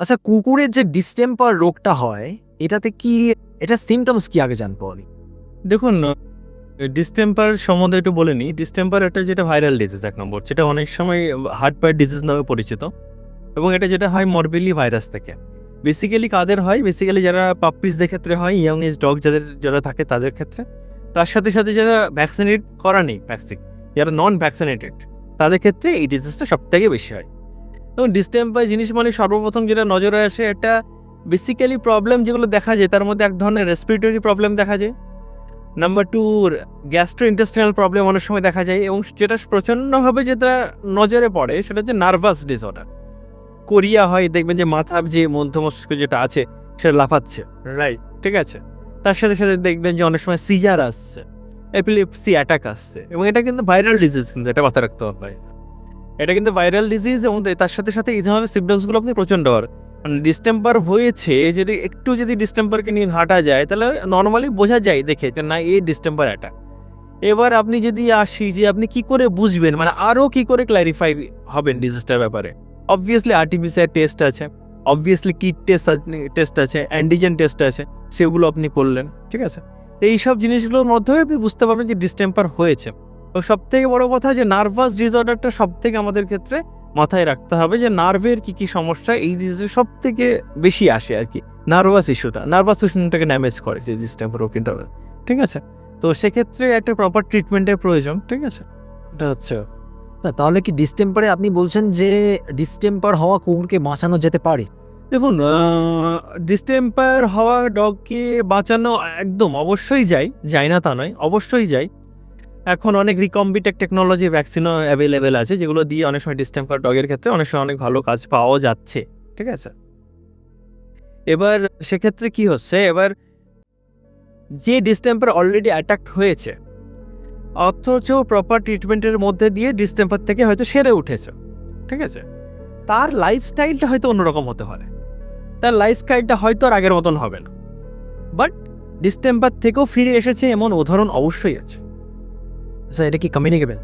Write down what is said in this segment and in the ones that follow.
আচ্ছা, কুকুরের যে ডিস্টেম্পার রোগটা হয়, এটাতে কি, এটা সিমটমস কি আগে জানবো আমি। দেখুন, ডিস্টেম্পার সম্বন্ধে একটু বলে নিই। ডিস্টেম্পার একটা যেটা ভাইরাল ডিজিজ এক নম্বর, যেটা অনেক সময় হার্ট পাইট ডিজিজ নামে পরিচিত, এবং এটা যেটা হয় মরবিলি ভাইরাস থেকে। বেসিক্যালি কাদের হয়? বেসিক্যালি যারা পাপ্পিসদের ক্ষেত্রে হয়, ইয়াং এজ ডগ যারা থাকে তাদের ক্ষেত্রে। তার সাথে সাথে যারা ভ্যাকসিনেট করা নেই, যারা নন ভ্যাকসিনেটেড, তাদের ক্ষেত্রে এই ডিজিজটা সব থেকে বেশি হয়। এবং ডিস্টেম্পার জিনিস মানে সর্বপ্রথম যেটা নজরে আসে, এটা বেসিক্যালি প্রবলেম যেগুলো দেখা যায় তার মধ্যে এক ধরনের রেসপিরেটরি প্রবলেম দেখা যায়। নাম্বার 2, গ্যাস্ট্রো ইন্টেস্টাইনাল প্রবলেম অনেক সময় দেখা যায়, এবং যেটা প্রচণ্ডভাবে যেটা নজরে পড়ে সেটা হচ্ছে নার্ভাস ডিসঅর্ডার। কোরিয়া হয়, দেখবেন যে মাথার যে মধ্যমস্তিষ্ক যেটা আছে সেটা লাফাচ্ছে, রাইট? ঠিক আছে। তার সাথে সাথে দেখবেন যে অনেক সময় সিজার আসছে, এপিলেপসি অ্যাটাক আসছে, এবং এটা কিন্তু ভাইরাল ডিজিজ, কিন্তু এটা মাথায় রাখতে হবে। এটা কিন্তু ভাইরাল ডিজিজ, এবং তার সাথে সাথে এই ধরনের সিমটমসগুলো আপনি প্রচণ্ড হয়। মানে ডিস্টেম্পার হয়েছে, যদি ডিস্টেম্পারকে নিয়ে হাঁটা যায় তাহলে নর্মালি বোঝা যায় দেখে যে না, এই ডিস্টেম্পার অ্যাটাক। এবার আপনি যদি আসি যে আপনি কি করে বুঝবেন, মানে আরও কি করে ক্ল্যারিফাই হবেন ডিজিজটার ব্যাপারে, অবভিয়াসলি আরটিপিসিআর টেস্ট আছে, অবভিয়াসলি কিট টেস্ট আছে, অ্যান্টিজেন টেস্ট আছে, সেগুলো আপনি করলেন, ঠিক আছে। এইসব জিনিসগুলোর মধ্যেও আপনি বুঝতে পারবেন যে ডিস্টেম্পার হয়েছে। এবং সবথেকে বড় কথা যে নার্ভাস ডিসঅর্ডারটা সবথেকে আমাদের ক্ষেত্রে মাথায় রাখতে হবে, যে নার্ভের কী সমস্যা এই ডিজিজে সব থেকে বেশি আসে আর কি। নার্ভাস ইস্যুটাকে ড্যামেজ করে যে ডিস্টেম্পার ওকেটা, ঠিক আছে। তো সেক্ষেত্রে একটা প্রপার ট্রিটমেন্টের প্রয়োজন, ঠিক আছে। এটা হচ্ছে না, তাহলে কি ডিস্টেম্পারে আপনি বলছেন যে ডিস্টেম্পার হওয়া কুকুরকে বাঁচানো যেতে পারে? দেখুন, ডিস্টেম্পার হওয়া ডগকে বাঁচানো একদম অবশ্যই যায় না তা নয়, অবশ্যই যায়। এখন অনেক রিকম্বিটেড টেকনোলজি ভ্যাকসিনও অ্যাভেলেবেল আছে, যেগুলো দিয়ে অনেক সময় ডিস্টেম্পার ডগের ক্ষেত্রে অনেক সময় অনেক ভালো কাজ পাওয়া যাচ্ছে, ঠিক আছে। এবার সেক্ষেত্রে কি হচ্ছে, এবার যে ডিস্টেম্পার অলরেডি অ্যাটাক্ট হয়েছে অথচ প্রপার ট্রিটমেন্টের মধ্যে দিয়ে ডিস্টেম্পার থেকে হয়তো সেরে উঠেছে, ঠিক আছে, তার লাইফস্টাইলটা হয়তো অন্যরকম হতে পারে, তার লাইফস্টাইলটা হয়তো আর আগের মতন হবে না, বাট ডিস্টেম্পার থেকেও ফিরে এসেছে এমন উদাহরণ অবশ্যই আছে। স্যার, এটা কি কমিউনিকেবল?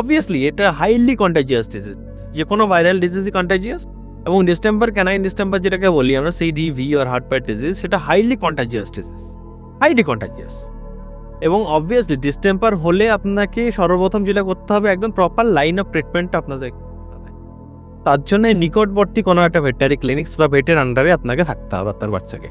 অবভিয়াসলি এটা হাইলি কন্টাজিয়াস ডিজিজ, যে কোনো ভাইরাল ডিজিজই কন্টাজিয়াস, এবং ডিস্টেম্পার, ক্যানাইন ডিস্টেম্পার যেটাকে বলি আমরা, সিডিভি আর হার্ট পাইট ডিজিজ, সেটা highly contagious disease, highly contagious. এবং অবভিয়াসলি ডিস্টেম্পার হলে আপনাকে সর্বপ্রথম যেটা করতে হবে, একদম প্রপার লাইন অফ ট্রিটমেন্টটা আপনাদের, তার জন্য নিকটবর্তী কোনো একটা ভেটেরিনারি ক্লিনিক্স বা ভেটের আন্ডারে আপনাকে থাকতে হবে আপনার বাচ্চাকে।